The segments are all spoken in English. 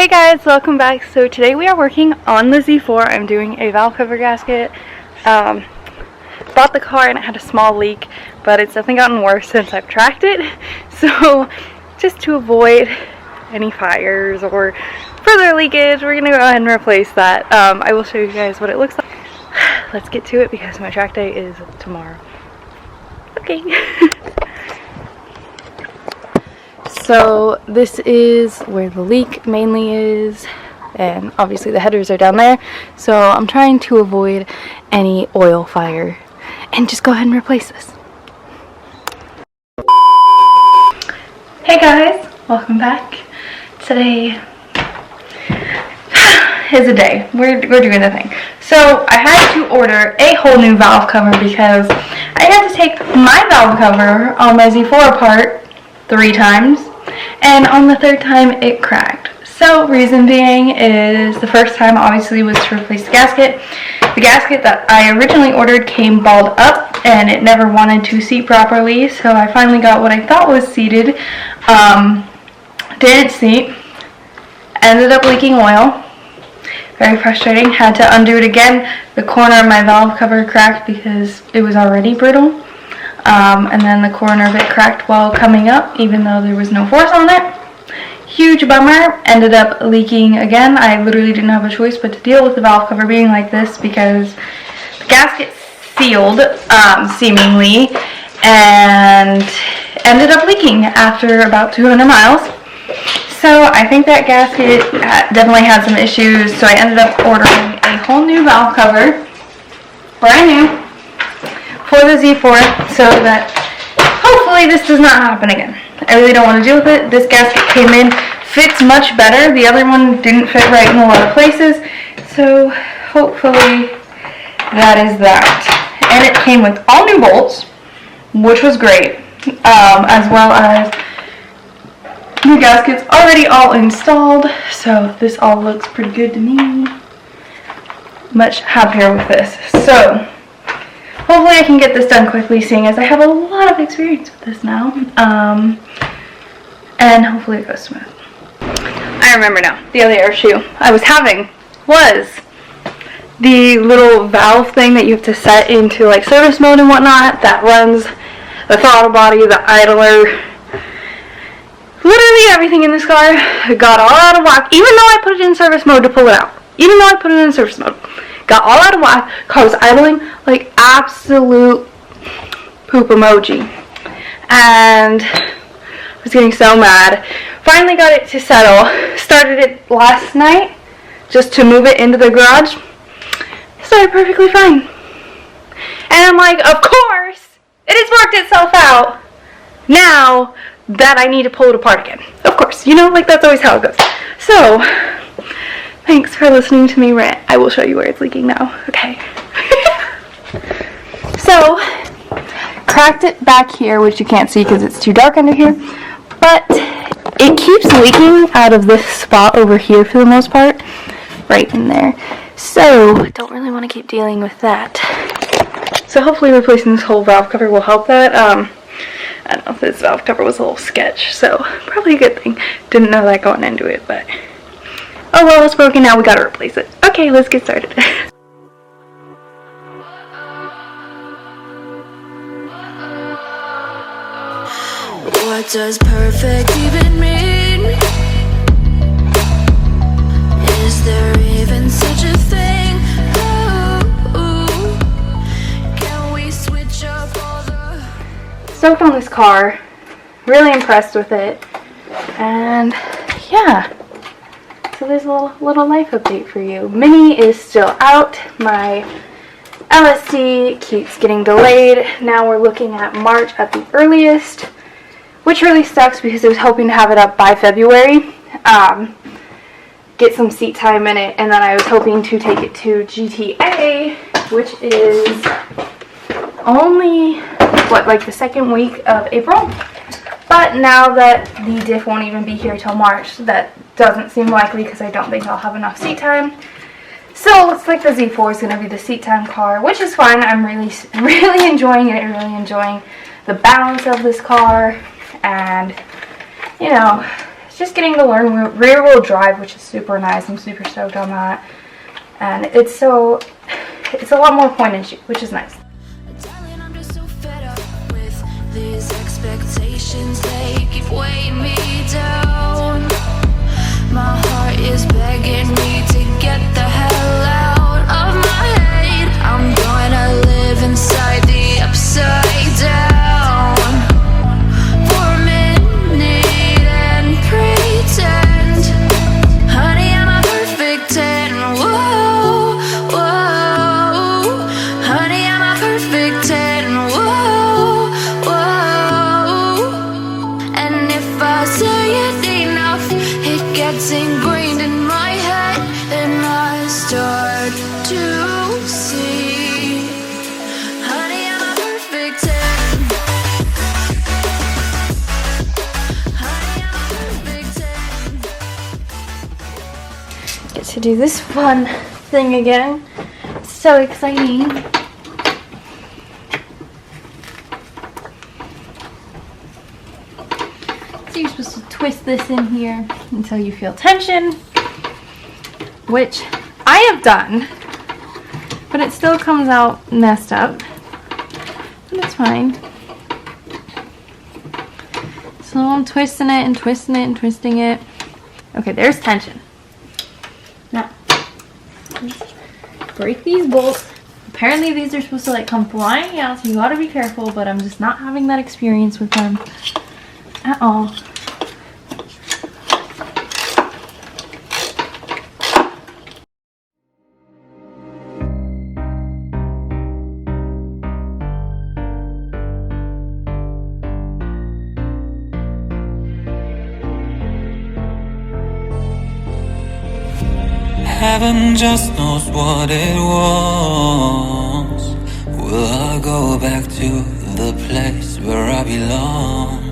Hey guys, welcome back. So today we are working on the Z4. I'm doing a valve cover gasket. Bought the car and it had a small leak, but it's definitely gotten worse since I've tracked it. So just to avoid any fires or further leakage, we're gonna go ahead and replace that. I will show you guys what it looks like. Let's get to it because my track day is tomorrow. Okay. So this is where the leak mainly is, and obviously the headers are down there, so I'm trying to avoid any oil fire and just go ahead and replace this. Hey guys, welcome back. Today is a day. We're doing the thing. So I had to order a whole new valve cover because I had to take my valve cover on my Z4 apart 3 times. And on the 3rd time it cracked. So reason being is the first time obviously was to replace the gasket. The gasket that I originally ordered came balled up and it never wanted to seat properly, so I finally got what I thought was seated. Didn't seat. Ended up leaking oil. Very frustrating. Had to undo it again. The corner of my valve cover cracked because it was already brittle. And then the corner of it cracked while coming up, even though there was no force on it. Huge bummer. Ended up leaking again. I literally didn't have a choice but to deal with the valve cover being like this because the gasket sealed, seemingly, and ended up leaking after about 200 miles. So I think that gasket definitely had some issues, so I ended up ordering a whole new valve cover, brand new, for the Z4, so that hopefully this does not happen again. I really don't want to deal with it. This gasket came in, fits much better. The other one didn't fit right in a lot of places, so hopefully that is that. And it came with all new bolts, which was great, as well as new gaskets already all installed, so this all looks pretty good to me. Much happier with this. So hopefully I can get this done quickly, seeing as I have a lot of experience with this now, and hopefully it goes smooth. I remember now, the other issue I was having was the little valve thing that you have to set into like service mode and whatnot that runs the throttle body, the idler, literally everything in this car got all out of whack, even though I put it in service mode to pull it out. Even though I put it in service mode. Got all out of whack. Car was idling like absolute poop emoji. And I was getting so mad. Finally got it to settle. Started it last night just to move it into the garage. Started perfectly fine. And I'm like, of course, it has worked itself out. Now that I need to pull it apart again. Of course, you know, like that's always how it goes. So, thanks for listening to me rant. I will show you where it's leaking now. Okay. So, cracked it back here, which you can't see because it's too dark under here. But it keeps leaking out of this spot over here for the most part. Right in there. So, don't really want to keep dealing with that. So hopefully replacing this whole valve cover will help that. I don't know if this valve cover was a little sketch, so probably a good thing. Didn't know that going into it, but oh well, it's broken now, we gotta replace it. Okay, let's get started. What does perfect even mean? Is there even such a thing? Ooh, can we switch up all the... Stoked on this car, really impressed with it, and yeah. So there's a little life update for you. Mini is still out. My LSD keeps getting delayed. Now we're looking at March at the earliest, which really sucks because I was hoping to have it up by February. Get some seat time in it, and then I was hoping to take it to GTA, which is only, what, like the 2nd week of April? But now that the diff won't even be here till March, that doesn't seem likely because I don't think I'll have enough seat time. So looks like the Z4 is going to be the seat time car, which is fine. I'm really enjoying it, really enjoying the balance of this car, and you know, just getting to learn rear wheel drive, which is super nice. I'm super stoked on that. And it's a lot more point and shoot, which is nice. Darling, I'm just so fed up with these expectations. They keep weighing me down. My heart is begging me to get the hell out of my head. I'm gonna live inside the upside down for a minute and pretend, honey, I'm a perfect 10. Whoa, whoa, honey, I'm a perfect 10. Whoa, whoa, and if I say it enough, it gets ingrained in my head, and I start to see, honey, I'm a perfect 10. Honey, I'm a perfect 10. Get to do this fun thing again. So exciting. So you're supposed to twist this in here until you feel tension, which I have done, but it still comes out messed up, but it's fine. So I'm twisting it and twisting it and twisting it. Okay, there's tension. Now, break these bolts. Apparently these are supposed to like come flying out, so you gotta be careful, but I'm just not having that experience with them at all. Heaven just knows what it wants. Will I go back to the place where I belong?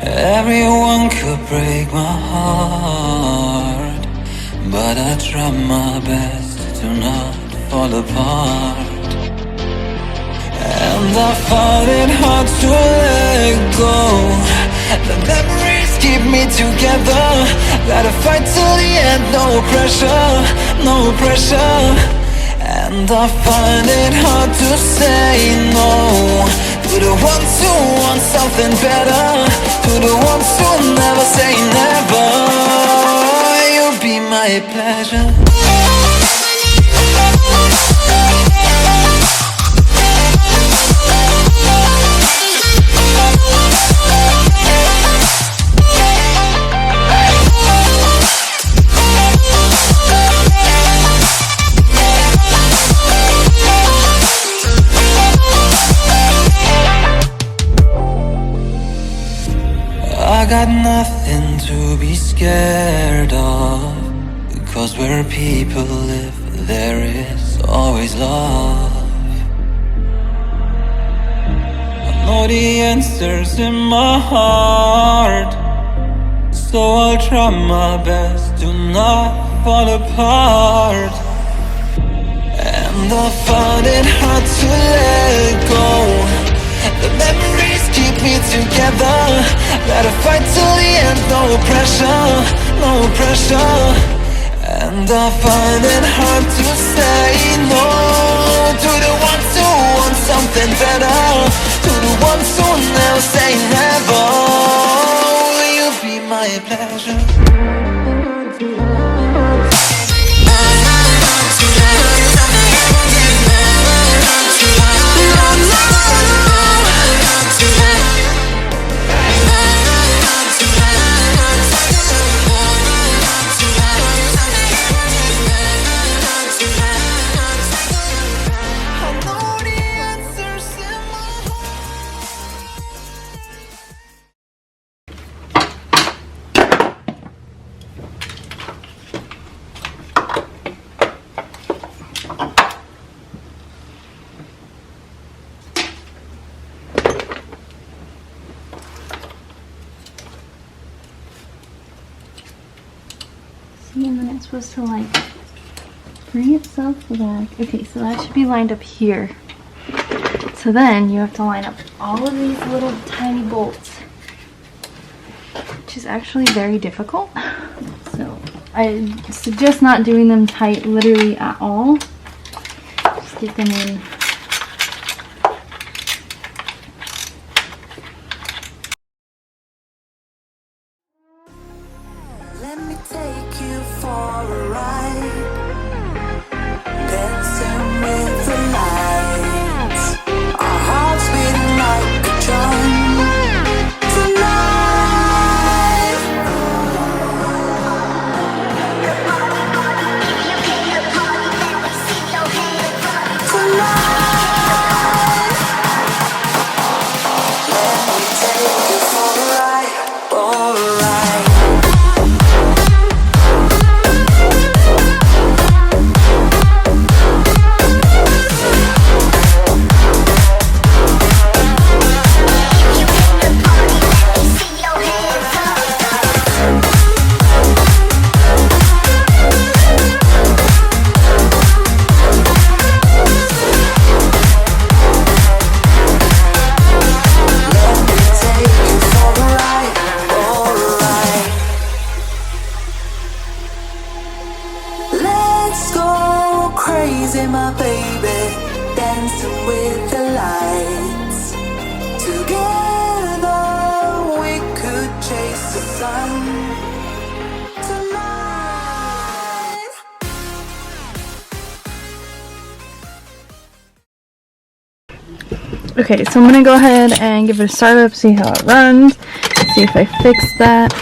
Everyone could break my heart, but I try my best to not fall apart. And I find it hard to let go. The memories keep me together. Gotta fight till the end, no pressure, no pressure. And I find it hard to say no to the ones who want something better, to the ones who never say never. You'll be my pleasure. I got nothing to be scared of, because where people live, there is always love. I know the answers in my heart, so I'll try my best to not fall apart. And I find it hard to let go. The memories keep me together. Gotta fight till the end, no pressure, no pressure. And I find it hard to say no to the ones who want something better, to the ones who never say never. You'll be my pleasure. See, and then it's supposed to like bring itself back. Okay, so that should be lined up here. So then you have to line up all of these little tiny bolts which is actually very difficult. So I suggest not doing them tight literally at all. Just get them in. Let me take you for a ride, dancing with the lights, our hearts beating like a drum tonight. Tonight, let me take you for a ride, for a ride. Let's go crazy, my baby, dancing with the lights. Together we could chase the sun tonight. Okay, so I'm gonna go ahead and give it a startup, see how it runs, see if I fixed that.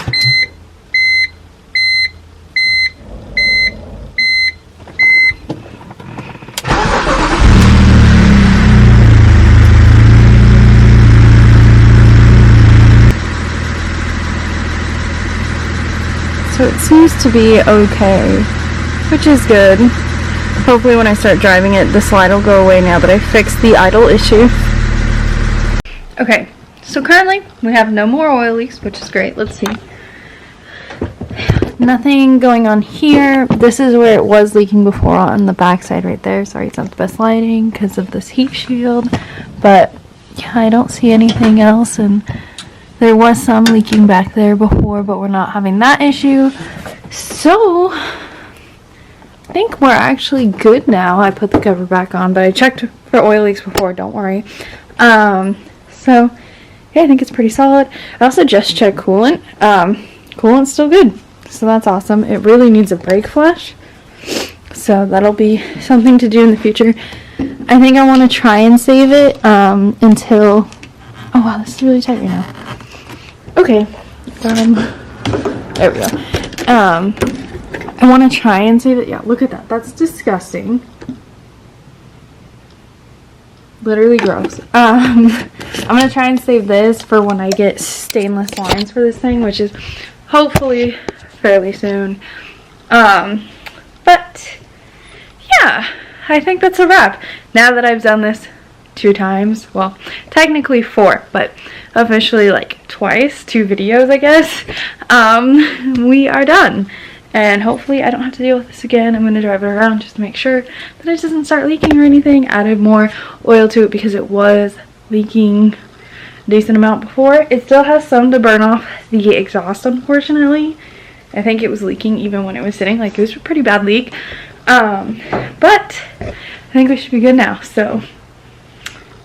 So it seems to be okay, which is good. Hopefully when I start driving it, the slide will go away now that I fixed the idle issue. Okay, so currently we have no more oil leaks, which is great. Let's see. Nothing going on here. This is where it was leaking before on the back side right there. Sorry, it's not the best lighting because of this heat shield. But yeah, I don't see anything else, and there was some leaking back there before, but we're not having that issue. So I think we're actually good now. I put the cover back on, but I checked for oil leaks before, don't worry. So yeah, I think it's pretty solid. I also just checked coolant. Coolant's still good, so that's awesome. It really needs a brake flush, so that'll be something to do in the future. I think I want to try and save it until, oh wow, this is really tight right now. Okay, there we go. I want to try and save it. Yeah, look at that. That's disgusting. Literally gross. I'm going to try and save this for when I get stainless lines for this thing, which is hopefully fairly soon. But yeah, I think that's a wrap. Now that I've done this 2 times, well, technically 4, but officially like twice, 2 videos I guess, we are done. And hopefully I don't have to deal with this again. I'm going to drive it around just to make sure that it doesn't start leaking or anything. Added more oil to it because it was leaking a decent amount before. It still has some to burn off the exhaust, unfortunately. I think it was leaking even when it was sitting. Like, it was a pretty bad leak. But I think we should be good now. So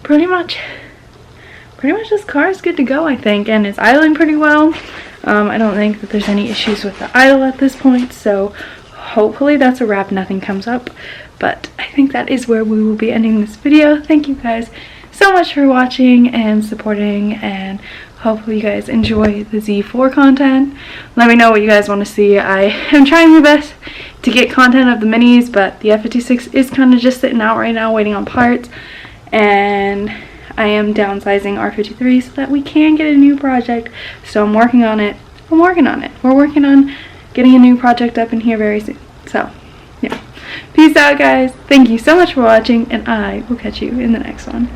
pretty much this car is good to go, I think, and it's idling pretty well. I don't think that there's any issues with the idle at this point, so hopefully that's a wrap, nothing comes up. But I think that is where we will be ending this video. Thank you guys so much for watching and supporting, and hopefully you guys enjoy the Z4 content. Let me know what you guys want to see. I am trying my best to get content of the minis, but the F56 is kind of just sitting out right now waiting on parts, and I am downsizing R53 so that we can get a new project. So I'm working on it. We're working on getting a new project up in here very soon. So yeah, peace out guys. Thank you so much for watching, and I will catch you in the next one.